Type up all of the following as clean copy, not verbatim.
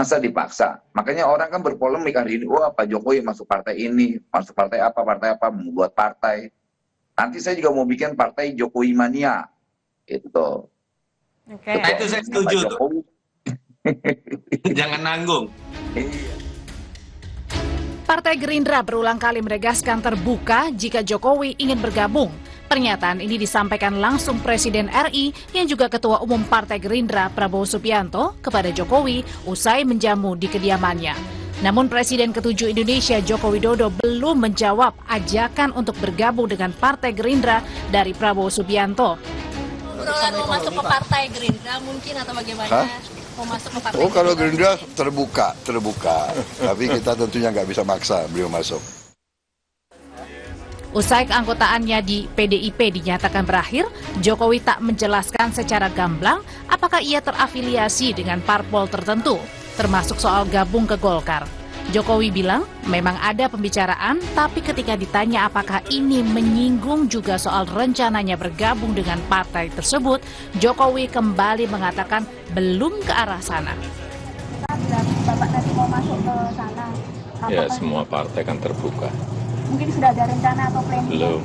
Masa dipaksa? Makanya orang kan berpolemik hari ini, wah Pak Jokowi masuk partai ini, masuk partai apa, membuat partai. Nanti saya juga mau bikin partai Jokowi Mania, itu. Oke. Nah, Ketua itu saya umumnya Pak setuju tuh. Jokowi. Jangan nanggung. Iya. Partai Gerindra berulang kali menegaskan terbuka jika Jokowi ingin bergabung. Pernyataan ini disampaikan langsung Presiden RI yang juga Ketua Umum Partai Gerindra Prabowo Subianto kepada Jokowi usai menjamu di kediamannya. Namun Presiden ke-7 Indonesia Joko Widodo belum menjawab ajakan untuk bergabung dengan Partai Gerindra dari Prabowo Subianto. Obrolan mau masuk ke Partai Gerindra mungkin atau bagaimana? Hah? Mau masuk ke Partai Oh, kalau Gerindra terbuka. Tapi kita tentunya nggak bisa maksa beliau masuk. Usai keanggotaannya di PDIP dinyatakan berakhir, Jokowi tak menjelaskan secara gamblang apakah ia terafiliasi dengan parpol tertentu, termasuk soal gabung ke Golkar. Jokowi bilang memang ada pembicaraan, tapi ketika ditanya apakah ini menyinggung juga soal rencananya bergabung dengan partai tersebut, Jokowi kembali mengatakan belum ke arah sana. Bapak nanti mau masuk ke sana? Ya, semua partai kan terbuka. Mungkin sudah ada rencana atau planning? Belum.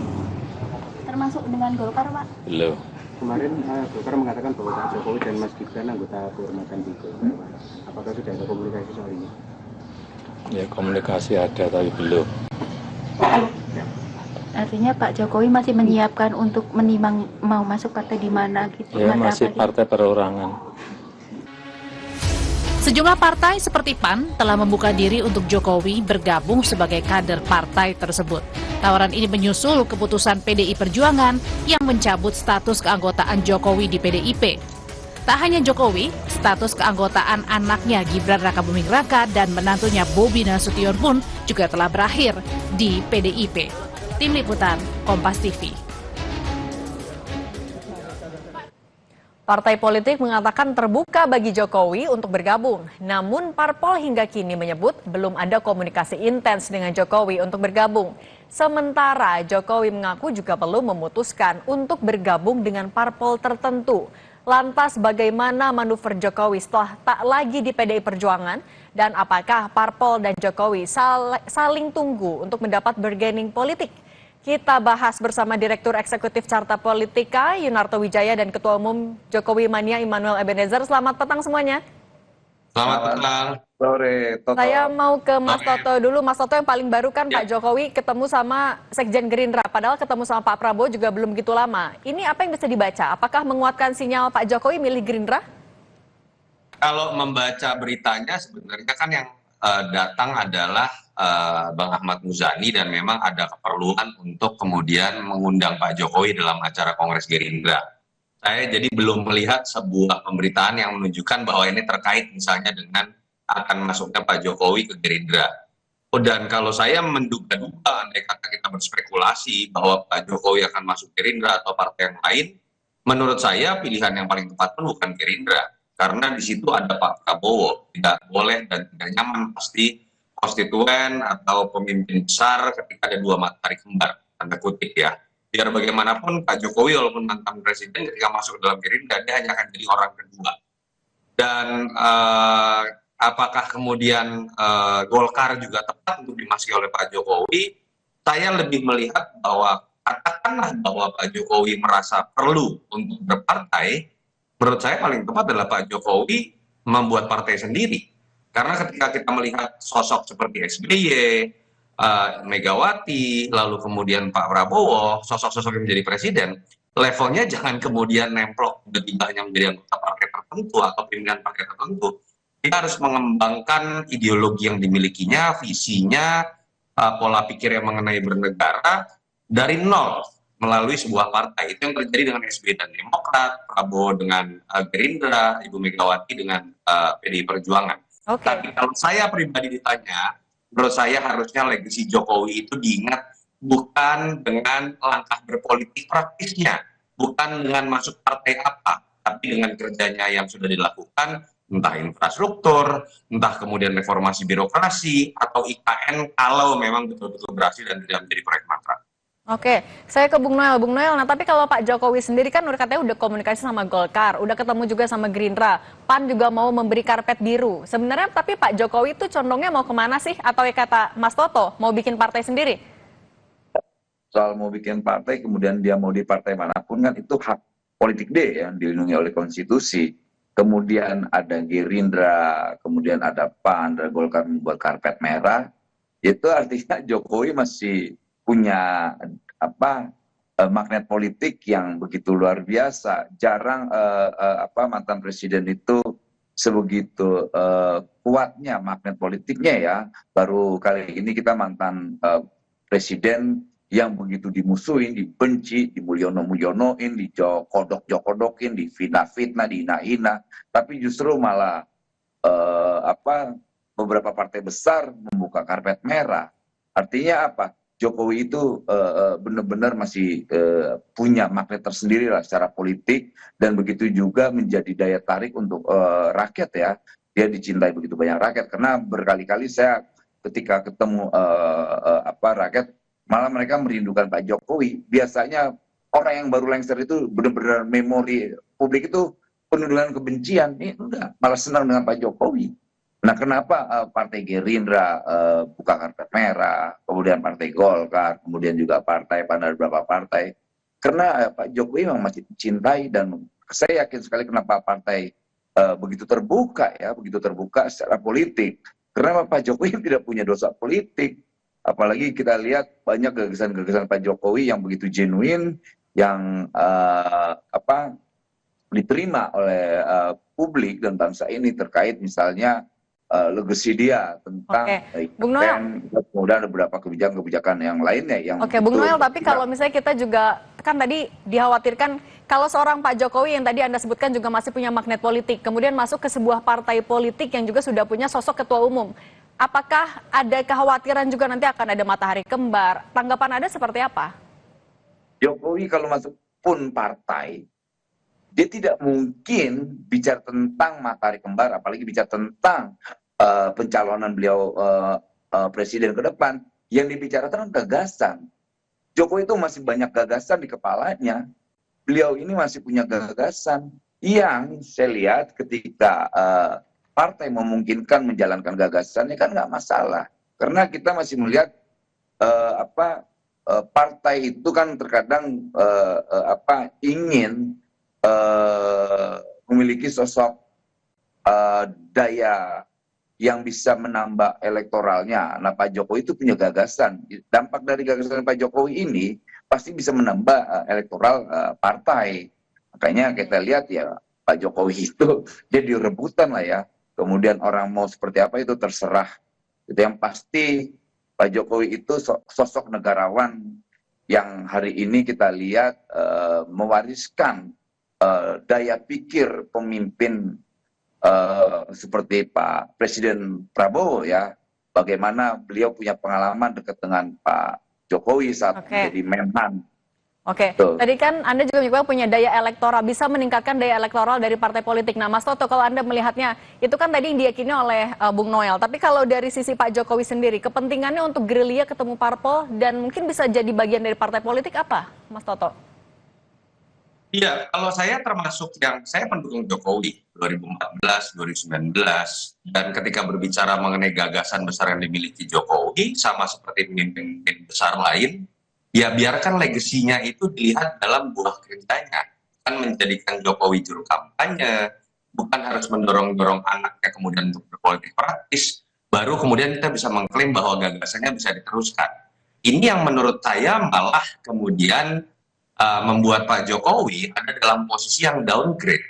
Termasuk dengan Golkar, Pak? Belum. Kemarin Golkar mengatakan bahwa Pak Jokowi dan Mas Gibran anggota kehormatan di Golkar. Apakah sudah ada komunikasi soal ini? Ya, komunikasi ada tapi belum. Artinya Pak Jokowi masih menyiapkan untuk menimbang mau masuk partai di mana gitu? Ya, masih partai perorangan. Sejumlah partai seperti PAN telah membuka diri untuk Jokowi bergabung sebagai kader partai tersebut. Tawaran ini menyusul keputusan PDI Perjuangan yang mencabut status keanggotaan Jokowi di PDIP. Tak hanya Jokowi, status keanggotaan anaknya Gibran Rakabuming Raka dan menantunya Bobi Nasution pun juga telah berakhir di PDIP. Tim Liputan, Kompas TV. Partai politik mengatakan terbuka bagi Jokowi untuk bergabung. Namun parpol hingga kini menyebut belum ada komunikasi intens dengan Jokowi untuk bergabung. Sementara Jokowi mengaku juga belum memutuskan untuk bergabung dengan parpol tertentu. Lantas bagaimana manuver Jokowi setelah tak lagi di PDI Perjuangan? Dan apakah parpol dan Jokowi saling tunggu untuk mendapat bargaining politik? Kita bahas bersama Direktur Eksekutif Carta Politika, Yunarto Wijaya, dan Ketua Umum Jokowi Mania, Immanuel Ebenezer. Selamat petang semuanya. Selamat petang. Sore, Toto. Saya mau ke Mas Toto dulu. Mas Toto, yang paling baru kan Pak Jokowi ketemu sama Sekjen Gerindra. Padahal ketemu sama Pak Prabowo juga belum begitu lama. Ini apa yang bisa dibaca? Apakah menguatkan sinyal Pak Jokowi milih Gerindra? Kalau membaca beritanya sebenarnya kan yang datang adalah Bang Ahmad Muzani dan memang ada keperluan untuk kemudian mengundang Pak Jokowi dalam acara Kongres Gerindra. Saya jadi belum melihat sebuah pemberitaan yang menunjukkan bahwa ini terkait misalnya dengan akan masuknya Pak Jokowi ke Gerindra. Dan kalau saya menduga-duga, andai kata kita berspekulasi bahwa Pak Jokowi akan masuk Gerindra atau partai yang lain, menurut saya pilihan yang paling tepat pun bukan Gerindra. Karena di situ ada Pak Prabowo, tidak boleh dan tidak nyaman pasti konstituen atau pemimpin besar ketika ada dua matahari kembar, tanda kutip ya. Biar bagaimanapun Pak Jokowi walaupun mantan presiden ketika masuk ke dalam Gerindra, dia hanya akan jadi orang kedua. Dan apakah kemudian Golkar juga tepat untuk dimasuki oleh Pak Jokowi? Saya lebih melihat bahwa katakanlah bahwa Pak Jokowi merasa perlu untuk berpartai, menurut saya paling tepat adalah Pak Jokowi membuat partai sendiri. Karena ketika kita melihat sosok seperti SBY, Megawati, lalu kemudian Pak Prabowo, sosok-sosok yang menjadi presiden, levelnya jangan kemudian nemplok tiba-tiba hanya menjadi anggota partai tertentu atau pimpinan partai tertentu. Dia harus mengembangkan ideologi yang dimilikinya, visinya, pola pikir yang mengenai bernegara dari nol melalui sebuah partai. Itu yang terjadi dengan SBY dan Demokrat, Prabowo dengan Gerindra, Ibu Megawati dengan PDI Perjuangan. Tapi kalau saya pribadi ditanya, menurut saya harusnya legasi Jokowi itu diingat bukan dengan langkah berpolitik praktisnya, bukan dengan masuk partai apa, tapi dengan kerjanya yang sudah dilakukan, entah infrastruktur, entah kemudian reformasi birokrasi, atau IKN kalau memang betul-betul berhasil dan tidak menjadi proyek mangkrak. Oke, saya ke Bung Noel. Bung Noel, nah tapi kalau Pak Jokowi sendiri kan udah katanya udah komunikasi sama Golkar, udah ketemu juga sama Gerindra, PAN juga mau memberi karpet biru. Sebenarnya tapi Pak Jokowi itu condongnya mau kemana sih? Atau ya kata Mas Toto, mau bikin partai sendiri? Soal mau bikin partai, kemudian dia mau di partai manapun kan itu hak politik dia yang dilindungi oleh konstitusi. Kemudian ada Gerindra, kemudian ada PAN, ada Golkar membuat karpet merah. Itu artinya Jokowi masih punya magnet politik yang begitu luar biasa. Jarang mantan presiden itu sebegitu kuatnya magnet politiknya ya. Baru kali ini kita mantan presiden yang begitu dimusuhin, dibenci, dimulyono-mulyonoin, dijokodok-jokodokin, difitnah-fitnah, dihina-hina. Tapi justru malah beberapa partai besar membuka karpet merah. Artinya apa? Jokowi itu benar-benar masih punya magnet tersendiri lah secara politik, dan begitu juga menjadi daya tarik untuk rakyat ya. Dia dicintai begitu banyak rakyat, karena berkali-kali saya ketika ketemu rakyat, malah mereka merindukan Pak Jokowi. Biasanya orang yang baru lengser itu benar-benar memori publik itu penuh dengan kebencian. Ini enggak, malah senang dengan Pak Jokowi. Nah, kenapa Partai Gerindra buka karpet merah, kemudian Partai Golkar, kemudian juga partai pada beberapa partai? Karena Pak Jokowi memang masih dicintai, dan saya yakin sekali kenapa partai begitu terbuka secara politik. Karena Pak Jokowi tidak punya dosa politik. Apalagi kita lihat banyak gagasan-gagasan Pak Jokowi yang begitu genuine, yang diterima oleh publik dan bangsa ini, terkait misalnya legacy dia tentang Bung Noel. kemudian ada beberapa kebijakan-kebijakan yang lainnya yang Bung Noel, tapi kalau misalnya kita juga kan tadi dikhawatirkan kalau seorang Pak Jokowi yang tadi Anda sebutkan juga masih punya magnet politik, kemudian masuk ke sebuah partai politik yang juga sudah punya sosok ketua umum. Apakah ada kekhawatiran juga nanti akan ada matahari kembar? Tanggapan Anda seperti apa? Jokowi kalau masuk pun partai, dia tidak mungkin bicara tentang matahari kembar, apalagi bicara tentang pencalonan beliau presiden ke depan. Yang dibicarakan gagasan. Jokowi itu masih banyak gagasan di kepalanya. Beliau ini masih punya gagasan yang saya lihat ketika partai memungkinkan menjalankan gagasannya kan nggak masalah. Karena kita masih melihat partai itu kan terkadang ingin memiliki sosok daya yang bisa menambah elektoralnya. Nah, Pak Jokowi itu punya gagasan. Dampak dari gagasan Pak Jokowi ini pasti bisa menambah elektoral partai. Makanya kita lihat ya, Pak Jokowi itu jadi rebutan lah ya. Kemudian orang mau seperti apa itu terserah. Itu yang pasti Pak Jokowi itu sosok negarawan yang hari ini kita lihat mewariskan daya pikir pemimpin seperti Pak Presiden Prabowo ya, bagaimana beliau punya pengalaman dekat dengan Pak Jokowi saat menjadi Menhan. Tadi kan Anda juga punya daya elektoral, bisa meningkatkan daya elektoral dari partai politik. Nah, Mas Toto, kalau Anda melihatnya, itu kan tadi yang diyakini oleh Bung Noel. Tapi kalau dari sisi Pak Jokowi sendiri, kepentingannya untuk gerilya ketemu parpol dan mungkin bisa jadi bagian dari partai politik apa, Mas Toto? Iya, kalau saya termasuk yang saya pendukung Jokowi 2014, 2019, dan ketika berbicara mengenai gagasan besar yang dimiliki Jokowi, sama seperti pemimpin besar lain, ya biarkan legasinya itu dilihat dalam buah kerjanya. Kan menjadikan Jokowi juru kampanye, bukan harus mendorong-dorong anaknya kemudian untuk berpolitik praktis, baru kemudian kita bisa mengklaim bahwa gagasannya bisa diteruskan. Ini yang menurut saya malah kemudian membuat Pak Jokowi ada dalam posisi yang downgrade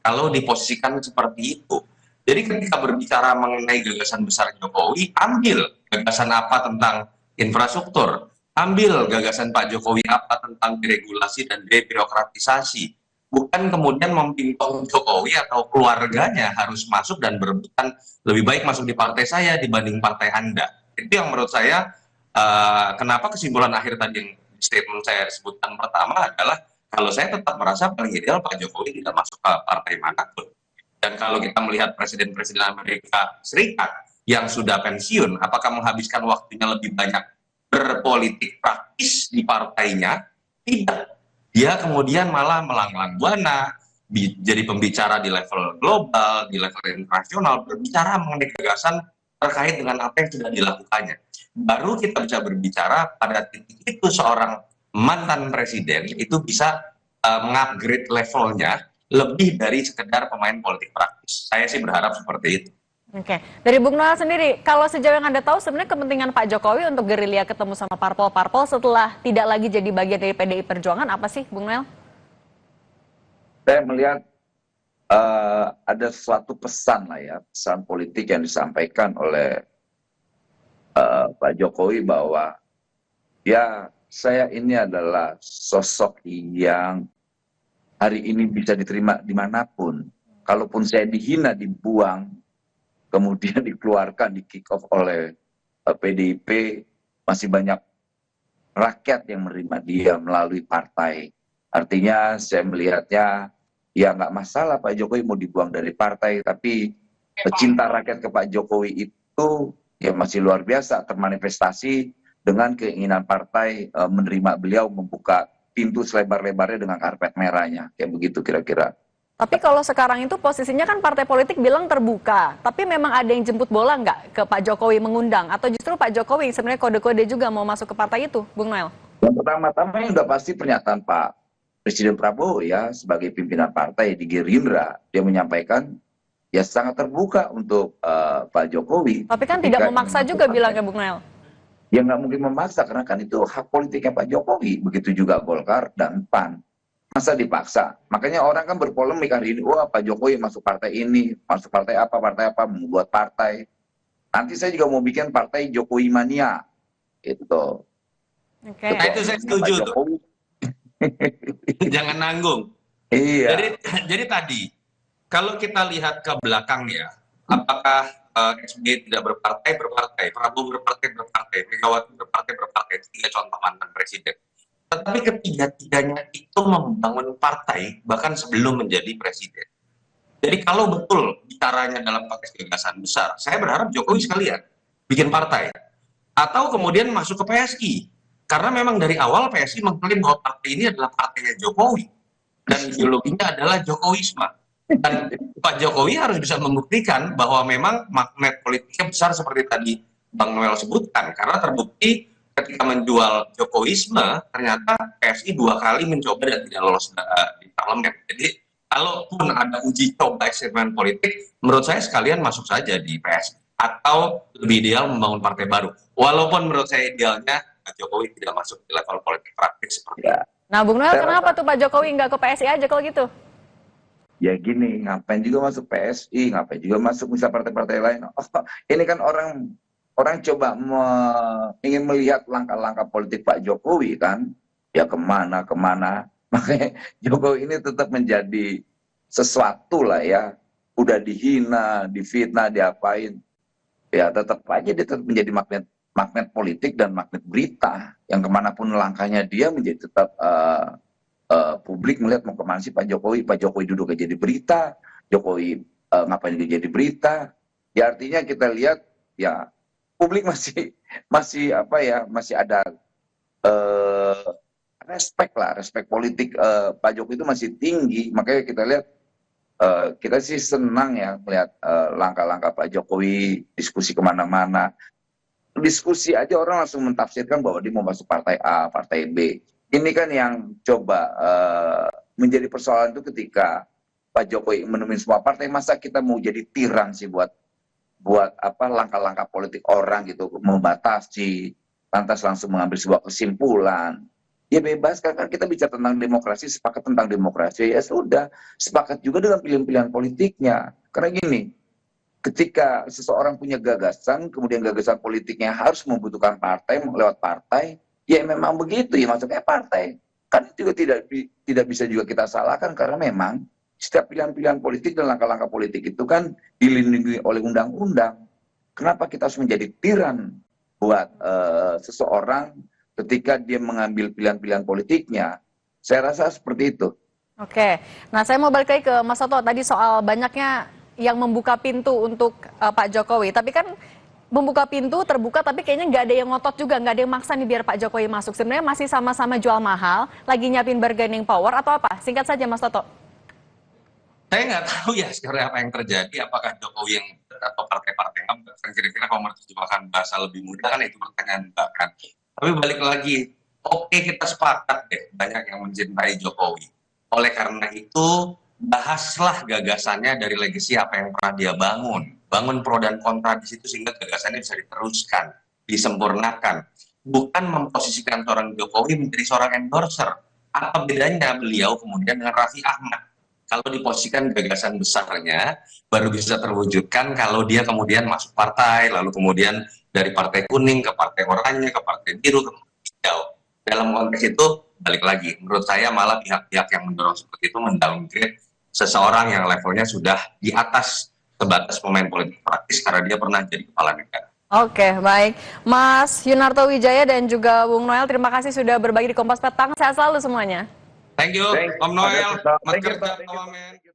kalau diposisikan seperti itu. Jadi ketika berbicara mengenai gagasan besar Jokowi, ambil gagasan apa tentang infrastruktur, ambil gagasan Pak Jokowi apa tentang deregulasi dan debirokratisasi. Bukan kemudian mempingpong Jokowi atau keluarganya harus masuk dan berebutan lebih baik masuk di partai saya dibanding partai Anda. Itu yang menurut saya kenapa kesimpulan akhir tadi yang statement saya sebutkan pertama adalah kalau saya tetap merasa paling ideal Pak Jokowi tidak masuk ke partai manapun. Dan kalau kita melihat presiden-presiden Amerika Serikat yang sudah pensiun, apakah menghabiskan waktunya lebih banyak berpolitik praktis di partainya, tidak. Dia kemudian malah melanglang buana, jadi pembicara di level global, di level internasional, berbicara mengenai gagasan terkait dengan apa yang sudah dilakukannya. Baru kita bisa berbicara pada titik itu seorang mantan presiden itu bisa mengupgrade levelnya lebih dari sekedar pemain politik praktis. Saya sih berharap seperti itu. Oke, dari Bung Noel sendiri, kalau sejauh yang Anda tahu sebenarnya kepentingan Pak Jokowi untuk gerilya ketemu sama parpol-parpol setelah tidak lagi jadi bagian dari PDI Perjuangan apa sih, Bung Noel? Saya melihat ada suatu pesan lah ya, pesan politik yang disampaikan oleh Pak Jokowi bahwa ya saya ini adalah sosok yang hari ini bisa diterima dimanapun. Kalaupun saya dihina, dibuang, kemudian dikeluarkan, di kick off oleh PDIP, masih banyak rakyat yang menerima dia melalui partai. Artinya saya melihatnya ya nggak masalah Pak Jokowi mau dibuang dari partai, tapi cinta rakyat ke Pak Jokowi itu ya masih luar biasa, termanifestasi dengan keinginan partai menerima beliau, membuka pintu selebar-lebarnya dengan karpet merahnya, kayak begitu kira-kira. Tapi kalau sekarang itu posisinya kan partai politik bilang terbuka, tapi memang ada yang jemput bola nggak ke Pak Jokowi mengundang? Atau justru Pak Jokowi sebenarnya kode-kode juga mau masuk ke partai itu, Bung Noel? Yang pertama-tama yang udah pasti pernyataan Pak Presiden Prabowo ya sebagai pimpinan partai di Gerindra, dia menyampaikan ya sangat terbuka untuk Pak Jokowi. Tapi kan tidak memaksa juga bilangnya Bung Noel. Ya nggak mungkin memaksa karena kan itu hak politiknya Pak Jokowi, begitu juga Golkar dan PAN. Masa dipaksa? Makanya orang kan berpolemik hari ini, wah Pak Jokowi masuk partai ini, masuk partai apa, membuat partai. Nanti saya juga mau bikin partai Jokowi Mania. Itu. Oke. Nah itu saya setuju tuh. Jangan nanggung. Iya. Jadi tadi, kalau kita lihat ke belakang ya, apakah SBY tidak berpartai, Prabowo berpartai, Megawati berpartai, tiga contoh mantan presiden. Tetapi ketiga-tiganya itu membangun partai bahkan sebelum menjadi presiden. Jadi kalau betul bicaranya dalam konteks gagasan besar, saya berharap Jokowi sekalian bikin partai. Atau kemudian masuk ke PSI. Karena memang dari awal PSI mengklaim bahwa partai ini adalah partainya Jokowi. Dan ideologinya adalah Jokowisme. Dan Pak Jokowi harus bisa membuktikan bahwa memang magnet politiknya besar seperti tadi Bang Noel sebutkan. Karena terbukti ketika menjual Jokowisme, ternyata PSI 2 kali mencoba dan tidak lolos di parlemen. Jadi, kalaupun ada uji coba eksperimen politik, menurut saya sekalian masuk saja di PSI. Atau lebih ideal membangun partai baru. Walaupun menurut saya idealnya Pak Jokowi tidak masuk di level politik praktis seperti itu. Nah, Bung Noel, kenapa tuh Pak Jokowi nggak ke PSI aja kalau gitu? Ya gini, ngapain juga masuk PSI, ngapain juga masuk misal partai-partai lain. Oh, ini kan orang coba ingin melihat langkah-langkah politik Pak Jokowi kan, ya kemana. Makanya Jokowi ini tetap menjadi sesuatu lah ya, udah dihina, difitnah, diapain, ya tetap aja dia tetap menjadi magnet politik dan magnet berita, yang kemanapun langkahnya dia menjadi tetap publik melihat mau kemana sih Pak Jokowi duduk jadi berita, Jokowi ngapain dia jadi berita, ya artinya kita lihat ya publik masih ada respek politik Pak Jokowi itu masih tinggi. Makanya kita lihat kita sih senang ya melihat langkah-langkah Pak Jokowi, diskusi kemana-mana, diskusi aja orang langsung mentafsirkan bahwa dia mau masuk partai A, partai B. Ini kan yang coba menjadi persoalan itu ketika Pak Jokowi menemuin semua partai, masa kita mau jadi tiran sih buat apa langkah-langkah politik orang gitu, membatasi, lantas langsung mengambil sebuah kesimpulan. Ya bebas kan kita bicara tentang demokrasi, sepakat tentang demokrasi, ya sudah, sepakat juga dengan pilihan-pilihan politiknya. Karena gini, ketika seseorang punya gagasan, kemudian gagasan politiknya harus membutuhkan partai, lewat partai, ya memang begitu, ya masuknya partai. Kan juga tidak bisa juga kita salahkan, karena memang setiap pilihan-pilihan politik dan langkah-langkah politik itu kan dilindungi oleh undang-undang. Kenapa kita harus menjadi tiran buat seseorang ketika dia mengambil pilihan-pilihan politiknya? Saya rasa seperti itu. Oke, nah saya mau balik lagi ke Mas Soto tadi soal banyaknya yang membuka pintu untuk Pak Jokowi. Tapi kan membuka pintu terbuka, tapi kayaknya nggak ada yang ngotot juga, nggak ada yang maksa nih biar Pak Jokowi masuk. Sebenarnya masih sama-sama jual mahal, lagi nyiapin bargaining power atau apa? Singkat saja Mas Toto. Saya nggak tahu ya sekarang apa yang terjadi, apakah Jokowi yang atau partai-partai yang kira-kira kalau menerjemahkan bahasa lebih mudah kan itu pertanyaan bahkan. Tapi balik lagi, oke kita sepakat deh banyak yang mencintai Jokowi. Oleh karena itu bahaslah gagasannya dari legasi apa yang pernah dia bangun pro dan kontra di situ sehingga gagasannya bisa diteruskan, disempurnakan. Bukan memposisikan seorang Jokowi menjadi seorang endorser. Apa bedanya beliau kemudian dengan Raffi Ahmad? Kalau diposisikan gagasan besarnya, baru bisa terwujudkan kalau dia kemudian masuk partai, lalu kemudian dari partai kuning ke partai oranye, ke partai biru, ke hijau. Dalam konteks itu, balik lagi, menurut saya malah pihak-pihak yang mendorong seperti itu mendowngrade seseorang yang levelnya sudah di atas sebatas pemain politik praktis karena dia pernah jadi kepala negara. Oke, baik. Mas Yunarto Wijaya dan juga Bung Noel, terima kasih sudah berbagi di Kompas Petang. Sehat selalu semuanya. Thank you, Om Noel. Selamat kerja, Wamen.